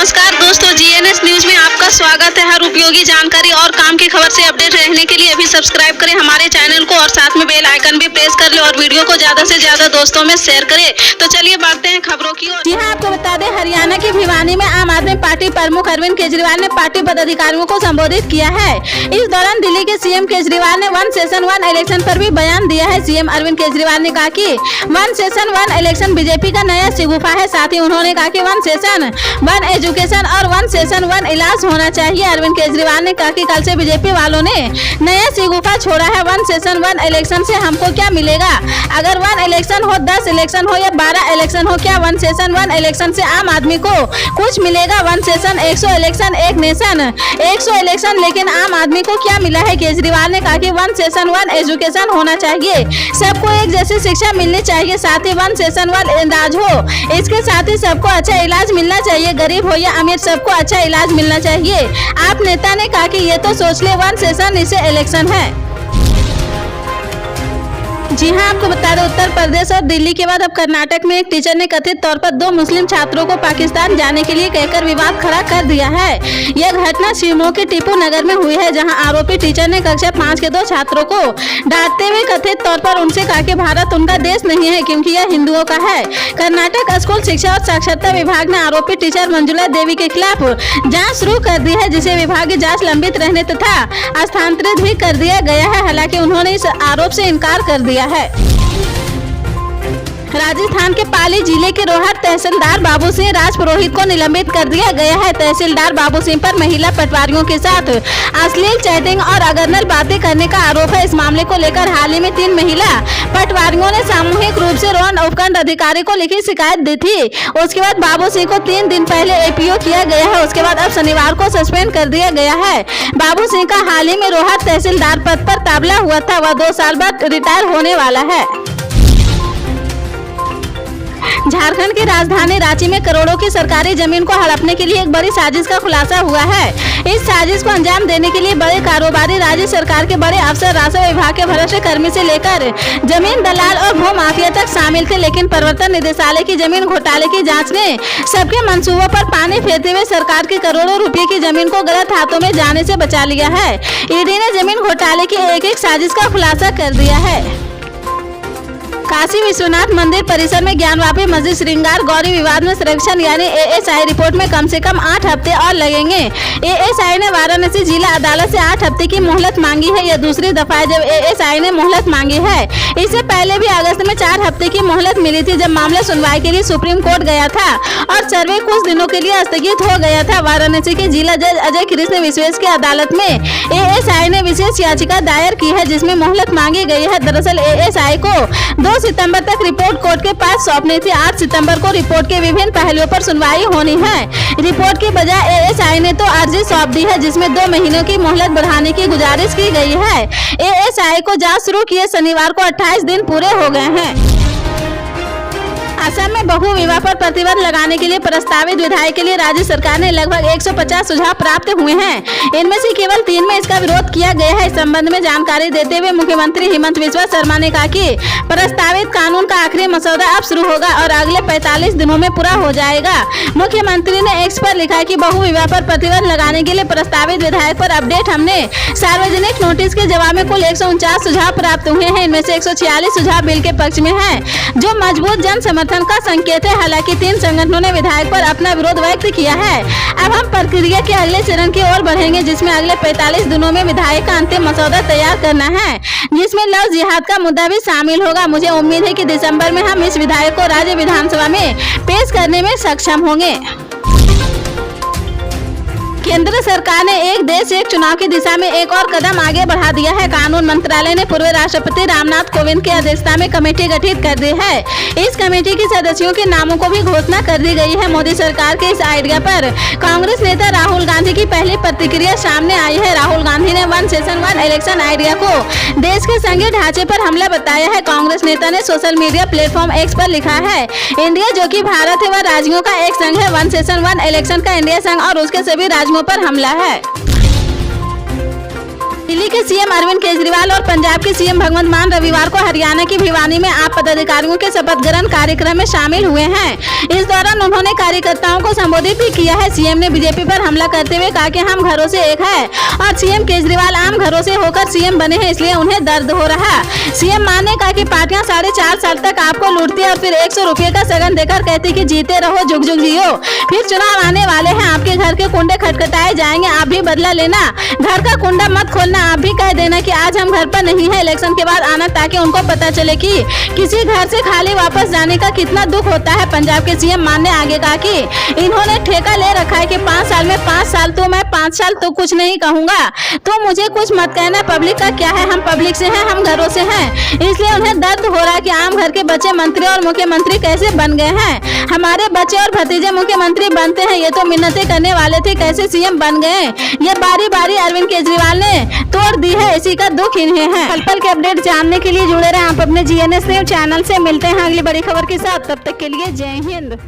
नमस्कार दोस्तों, GNS news में आपका स्वागत है। हर उपयोगी जानकारी और काम की खबर से अपडेट रहने के लिए अभी सब्सक्राइब करें हमारे चैनल को और साथ में बेल आइकन भी प्रेस कर ले और वीडियो को ज्यादा से ज्यादा दोस्तों में शेयर करें। तो चलिए बढ़ते हैं खबरों की ओर। जी हां, आपको बता दें, हरियाणा के भिवानी में आम आदमी पार्टी प्रमुख अरविंद केजरीवाल ने पार्टी पदाधिकारियों को संबोधित किया है। इस दौरान दिल्ली के सीएम केजरीवाल ने 1 सेशन 1 इलेक्शन पर भी बयान दिया है। सीएम अरविंद केजरीवाल ने कहा कि 1 सेशन 1 इलेक्शन बीजेपी का नया शिगुफा है। साथ ही उन्होंने कहा कि 1 सेशन 1 एजुकेशन और 1 सेशन 1 इलाज होना चाहिए। अरविंद केजरीवाल ने कहा कि कल से बीजेपी वालों ने नया शिगुफा छोड़ा है। 1 सेशन 1 इलेक्शन से हमको क्या मिलेगा? अगर 1 इलेक्शन हो, 10 इलेक्शन हो या 12 इलेक्शन हो, क्या 1 सेशन 1 इलेक्शन से आम आदमी को कुछ मिलेगा? 1 सेशन 100 इलेक्शन, 1 नेशन 100 इलेक्शन, लेकिन आम आदमी को क्या मिला है? केजरीवाल ने कहा कि 1 सेशन 1 एजुकेशन होना चाहिए, सबको एक जैसी शिक्षा मिलनी चाहिए। साथ ही 1 सेशन 1 इलाज हो, इसके साथ ही सबको अच्छा इलाज मिलना चाहिए। गरीब हो या अमीर, सबको अच्छा इलाज मिलना चाहिए। आप नेता ने कहा कि ये तो सोच ले 1 सेशन इसे इलेक्शन है। जी हां, आपको बता दें, उत्तर प्रदेश और दिल्ली के बाद अब कर्नाटक में एक टीचर ने कथित तौर पर 2 मुस्लिम छात्रों को पाकिस्तान जाने के लिए कहकर विवाद खड़ा कर दिया है। यह घटना शिवमोगा के टीपू नगर में हुई है, जहां आरोपी टीचर ने कक्षा 5 के 2 छात्रों को डांटते हुए कथित तौर पर उनसे कहा कि भारत उनका देश नहीं है क्योंकि यह हिंदुओं का है। कर्नाटक स्कूल शिक्षा और साक्षरता विभाग ने आरोपी टीचर मंजुला देवी के खिलाफ जाँच शुरू कर दी है, जिसे विभागीय जाँच लंबित रहने तथा स्थानांतरित भी कर दिया गया है। हालांकि उन्होंने इस आरोप से इनकार कर दिया है। राजस्थान के पाली जिले के रोहट तहसीलदार बाबू सिंह राजपुरोहित को निलंबित कर दिया गया है। तहसीलदार बाबू सिंह पर महिला पटवारियों के साथ अश्लील चैटिंग और अगरनल बातें करने का आरोप है। इस मामले को लेकर हाल ही में 3 महिला पटवारियों ने सामूहिक रूप से रोहन उपखंड अधिकारी को लिखित शिकायत दी थी। उसके बाद बाबू सिंह को 3 दिन पहले एपीओ किया गया है। उसके बाद अब शनिवार को सस्पेंड कर दिया गया है। बाबू सिंह का हाल ही में रोहट तहसीलदार पद पर तबादला हुआ था। वह 2 साल बाद रिटायर होने वाला है। झारखंड की राजधानी रांची में करोड़ों की सरकारी जमीन को हड़पने के लिए एक बड़ी साजिश का खुलासा हुआ है। इस साजिश को अंजाम देने के लिए बड़े कारोबारी राज्य सरकार के बड़े अफसर, राजस्व विभाग के भ्रष्ट कर्मी से लेकर जमीन दलाल और भू माफिया तक शामिल थे। लेकिन प्रवर्तन निदेशालय की जमीन घोटाले की जांच ने सबके मंसूबों पर पानी फेरते हुए सरकार की करोड़ों रुपए की जमीन को गलत हाथों में जाने से बचा लिया है। ईडी ने जमीन घोटाले की एक साजिश का खुलासा कर दिया है। काशी विश्वनाथ मंदिर परिसर में ज्ञानवापी मस्जिद श्रृंगार गौरी विवाद में संरक्षण यानी एएसआई रिपोर्ट में कम से कम 8 हफ्ते और लगेंगे। एएसआई ने वाराणसी जिला अदालत से 8 हफ्ते की मोहलत मांगी है। यह दूसरी दफा है जब एएसआई ने मोहलत मांगी है। इससे पहले भी अगस्त में 4 हफ्ते की मोहलत मिली थी, जब मामला सुनवाई के लिए सुप्रीम कोर्ट गया था और सर्वे कुछ दिनों के लिए स्थगित हो गया था। वाराणसी के जिला जज अजय कृष्ण विश्वेश की अदालत में एएसआई ने विशेष याचिका दायर की है, जिसमें मोहलत मांगी गई है। दरअसल एएसआई को 2 सितंबर तक रिपोर्ट कोर्ट के पास सौंपनी थी। 8 सितंबर को रिपोर्ट के विभिन्न पहलुओं पर सुनवाई होनी है। रिपोर्ट के बजाय एएसआई ने तो अर्जी सौंप दी है, जिसमें 2 महीनों की मोहलत बढ़ाने की गुजारिश की गई है। एएसआई को जांच शुरू किए शनिवार को 28 दिन पूरे हो गए हैं। असम में बहु विवाह पर प्रतिबंध लगाने के लिए प्रस्तावित विधेयक के लिए राज्य सरकार ने लगभग 150 सुझाव प्राप्त हुए हैं। इनमें से केवल 3 में इसका विरोध किया गया है। इस संबंध में जानकारी देते हुए मुख्यमंत्री हेमंत बिस्वा शर्मा ने कहा कि प्रस्तावित कानून का आखिरी मसौदा अब शुरू होगा और अगले 45 दिनों में पूरा हो जाएगा। मुख्यमंत्री ने एक्स पर लिखा कि बहु विवाह पर प्रतिबंध लगाने के लिए प्रस्तावित विधेयक पर अपडेट हमने सार्वजनिक नोटिस के जवाब में कुल 149 सुझाव प्राप्त हुए हैं। इनमें से 146 सुझाव बिल के पक्ष में है, जो मजबूत जन समर्थन का संकेत है। हालांकि 3 संगठनों ने विधेयक पर अपना विरोध व्यक्त किया है। अब हम प्रक्रिया के अगले चरण की ओर बढ़ेंगे, जिसमें अगले 45 दिनों में विधेयक का अंतिम मसौदा तैयार करना है, जिसमें लव जिहाद का मुद्दा भी शामिल होगा। मुझे उम्मीद है कि दिसंबर में हम इस विधेयक को राज्य विधानसभा में पेश करने में सक्षम होंगे। केंद्र सरकार ने एक देश एक चुनाव की दिशा में एक और कदम आगे बढ़ा दिया है। कानून मंत्रालय ने पूर्व राष्ट्रपति रामनाथ कोविंद की अध्यक्षता में कमेटी गठित कर दी है। इस कमेटी के सदस्यों के नामों को भी घोषणा कर दी गई है। मोदी सरकार के इस आइडिया पर कांग्रेस नेता राहुल गांधी की पहली प्रतिक्रिया सामने आई है। राहुल गांधी ने 1 सेशन 1 इलेक्शन आइडिया को देश के संघीय ढांचे पर हमला बताया है। कांग्रेस नेता ने सोशल मीडिया प्लेटफॉर्म एक्स पर लिखा है, इंडिया जो कि भारत है वह राज्यों का एक संघ है। 1 सेशन 1 इलेक्शन का इंडिया संघ और उसके सभी राज्यों पर हमला है। दिल्ली के सीएम अरविंद केजरीवाल और पंजाब के सीएम भगवंत मान रविवार को हरियाणा की भिवानी में आप पदाधिकारियों के शपथ ग्रहण कार्यक्रम में शामिल हुए हैं। इस दौरान उन्होंने कार्यकर्ताओं को संबोधित भी किया है। सीएम ने बीजेपी पर हमला करते हुए कहा कि हम घरों से एक है और सीएम केजरीवाल आम घरों से होकर सीएम बने हैं, इसलिए उन्हें दर्द हो रहा। सीएम मान ने कहा कि पार्टियां 4.5 साल तक आपको लूटती है और फिर 100 रुपये का सगन देकर कहती कि जीते रहो, जुग जुग जियो। फिर चुनाव आने वाले हैं, आपके घर के कुंडे खटखटाए जाएंगे, आप भी बदला लेना। घर का कुंडा मत खोलना, आप भी कह देना कि आज हम घर पर नहीं है, इलेक्शन के बाद आना, ताकि उनको पता चले कि किसी घर से खाली वापस जाने का कितना दुख होता है। पंजाब के सीएम मान ने आगे कहा कि इन्होंने ठेका ले रखा है कि 5 साल में 5 साल तो मैं 5 साल तो कुछ नहीं कहूंगा, तो मुझे कुछ मत कहना। पब्लिक का क्या है, हम पब्लिक से हैं, हम घरों से हैं, इसलिए उन्हें दर्द हो रहा है कि आम घर के बच्चे मंत्री और मुख्यमंत्री कैसे बन गए हैं। हमारे बच्चे और भतीजे मुख्यमंत्री बनते हैं, ये तो मिन्नतें करने वाले थे, कैसे सीएम बन गए। ये बारी बारी अरविंद केजरीवाल ने तोड़ दी है, इसी का दुख इन्हें है। पल पल के अपडेट जानने के लिए जुड़े रहें आप अपने GNS न्यूज चैनल से। मिलते हैं अगली बड़ी खबर के साथ, तब तक के लिए जय हिंद।